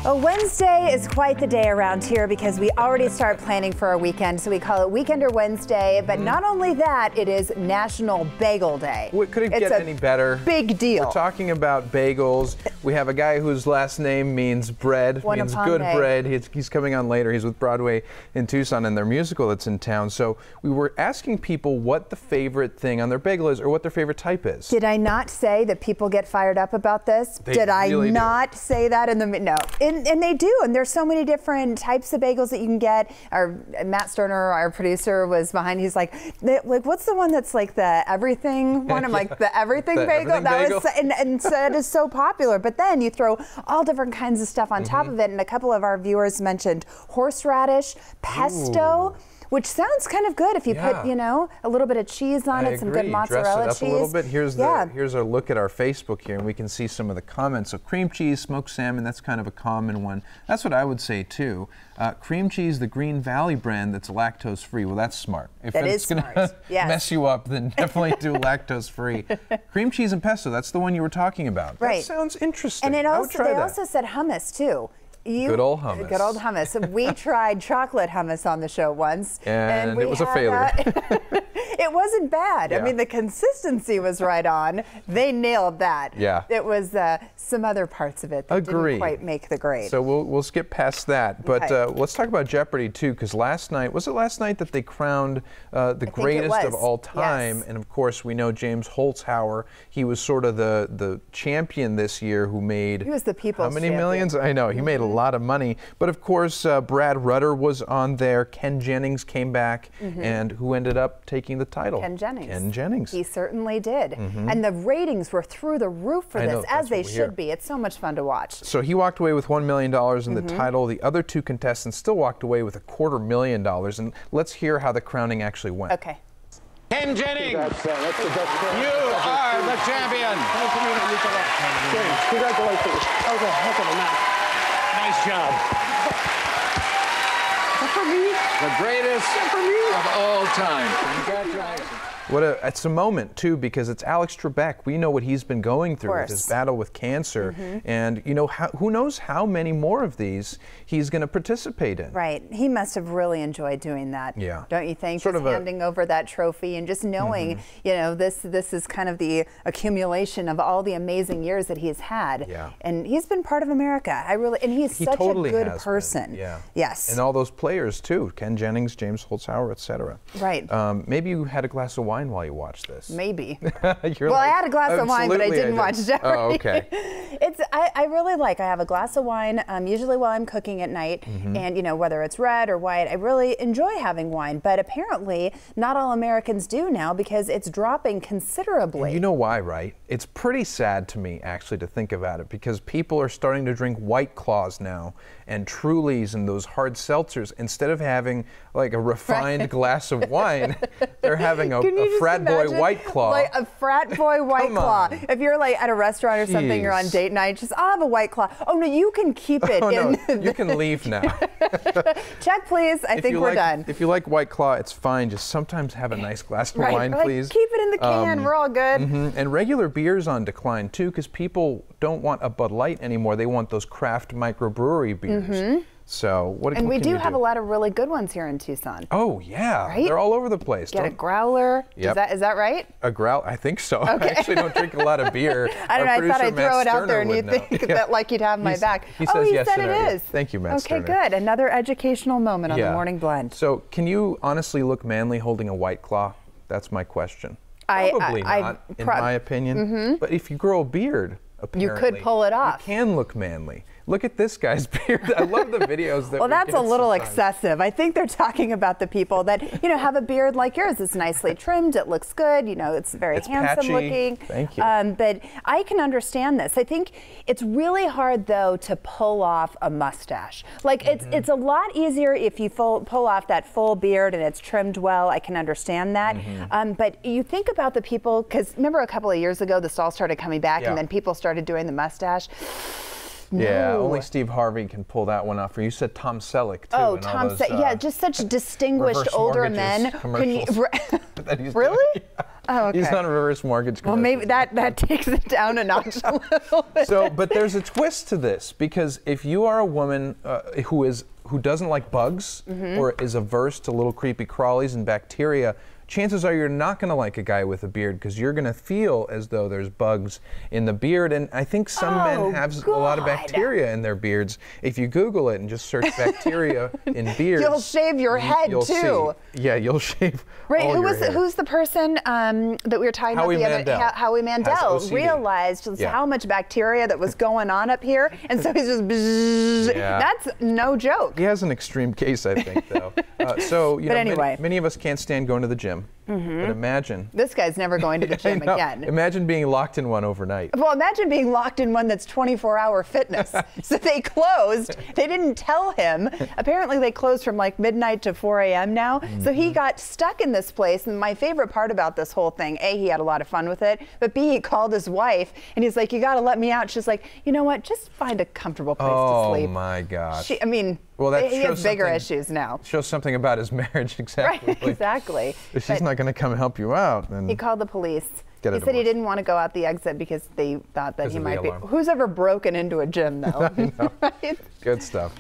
Well, Wednesday is quite the day around here because we already start planning for our weekend, so we call it Weekender Wednesday. But not only that, it is National Bagel Day. Could it get any better? Big deal. We're talking about bagels. We have a guy whose last name means bread, means good bread. He's coming on later. He's with Broadway in Tucson and their musical that's in town. So we were asking people what the favorite thing on their bagel is or what their favorite type is. Did I not say that people get fired up about this? Did I not say that in the no? And they do, and there's so many different types of bagels that you can get. Matt Sterner, our producer, was behind. He's like, what's the one that's like the everything one? I'm like, the everything bagel. And so it is so popular. But then you throw all different kinds of stuff on top of it, and a couple of our viewers mentioned horseradish, pesto. Which sounds kind of good if you put, a little bit of cheese on it, some good mozzarella cheese. Dress it up a little bit. Here's our look at our Facebook here, and we can see some of the comments. So cream cheese, smoked salmon, that's kind of a common one. That's what I would say too. Cream cheese, the Green Valley brand, that's lactose free. Well, that's smart. If it's going to mess you up, then definitely do lactose free. Cream cheese and pesto, that's the one you were talking about. Right. That sounds interesting. And they also said hummus too. Good old hummus. Good old hummus. We tried chocolate hummus on the show once. And it was a failure. It wasn't bad. I mean, the consistency was right on. They nailed that. Yeah. It was some other parts of it that didn't quite make the grade. So we'll skip past that. But let's talk about Jeopardy, too, because last night, was it last night that they crowned the greatest of all time? Yes. And, of course, we know James Holzhauer. He was sort of the champion this year who made... He was the people's champion. How many millions? I know. He made a lot of money. But of course, Brad Rutter was on there. Ken Jennings came back, and who ended up taking the title? Ken Jennings. Ken Jennings. He certainly did. And the ratings were through the roof for this, as they should be. It's so much fun to watch. So he walked away with $1 million in the title. The other two contestants still walked away with $250,000. And let's hear how the crowning actually went. Okay. Ken Jennings, you are the champion. Congratulations. Nice job. For me? The greatest of all time. Congratulations. It's a moment, too, because it's Alex Trebek. We know what he's been going through with his battle with cancer. And, who knows how many more of these he's going to participate in. Right. He must have really enjoyed doing that. Yeah. Don't you think? Just handing over that trophy and just knowing, this is kind of the accumulation of all the amazing years that he's had. Yeah. And he's been part of America. And he's such a good person. Yeah. Yes. And all those players, too. Ken Jennings, James Holzhauer, etc. Right. Maybe you had a glass of wine while you watched this. Maybe. I had a glass of wine, but I didn't watch Jeopardy. Oh, okay. I really I have a glass of wine usually while I'm cooking at night, and whether it's red or white, I really enjoy having wine. But apparently, not all Americans do now because it's dropping considerably. And you know why, right? It's pretty sad to me, actually, to think about it, because people are starting to drink White Claws now and Trulies and those hard seltzers instead of having like a refined glass of wine. They're having a frat boy White Claw. Like a frat boy White Claw. If you're like at a restaurant or something, you're on date night, just I'll have a White Claw. Oh no, you can keep it. You can leave now. Check, please. I think we're done. If you like White Claw, it's fine. Just sometimes have a nice glass of wine, please. Keep it in the can. We're all good. And regular beer's on decline too, because people don't want a Bud Light anymore. They want those craft microbrewery beers. So what can we you do have a lot of really good ones here in Tucson. Oh yeah, they're all over the place. Get a growler. Yep. Is that right? A growler? I think so. Okay. I actually don't drink a lot of beer. I don't know. I thought I'd throw it out there, and you'd think that like you'd have my back. He says yes said it is. Thank you, Matt Sterner. Okay, good. Another educational moment on the Morning Blend. So can you honestly look manly holding a White Claw? That's my question. Probably not, in my opinion. But if you grow a beard, apparently, you could pull it off. You can look manly. Look at this guy's beard. I love the videos that well, that's a little excessive. I think they're talking about the people that, have a beard like yours. It's nicely trimmed. It looks good. It's very handsome patchy. looking. Thank you. But I can understand this. I think it's really hard, though, to pull off a mustache. Like, it's a lot easier if you pull off that full beard and it's trimmed well. I can understand that. But you think about the people, because remember a couple of years ago, the stall started coming back and then people started doing the mustache. Yeah, only Steve Harvey can pull that one off. For you said Tom Selleck too. Oh, Tom Selleck. Yeah, just such distinguished older men. Commercials. Really? Oh, okay. He's on reverse mortgage. Well, maybe that takes it down a notch a little bit. So, but there's a twist to this, because if you are a woman who doesn't like bugs or is averse to little creepy crawlies and bacteria, chances are you're not going to like a guy with a beard, because you're going to feel as though there's bugs in the beard. And I think some men have a lot of bacteria in their beards. If you Google it and just search bacteria in beards, you'll shave your head you'll too. See. Yeah, you'll shave. Right? all your hair. Who's the person that we were talking Howie about the Mandel other? Howie Mandel has OCD. realized just how much bacteria that was going on up here, and so he's just. Bzzz. Yeah. That's no joke. He has an extreme case, I think, though. So, you know, anyway. many of us can't stand going to the gym. But imagine. This guy's never going to the gym again. Imagine being locked in one overnight. Well, imagine being locked in one that's 24-hour fitness. So they closed. They didn't tell him. Apparently they closed from like midnight to 4 a.m. now. So he got stuck in this place. And my favorite part about this whole thing, A, he had a lot of fun with it. But B, he called his wife and he's like, you got to let me out. She's like, you know what? Just find a comfortable place to sleep. Oh my gosh. Well, he has bigger issues now. Shows something about his marriage, exactly. Right, exactly. If she's not going to come help you out, then he called the police. Get a he said he divorce. didn't want to go out the exit because they thought that he of the might be. alarm. Who's ever broken into a gym, though? I know. Right? Good stuff.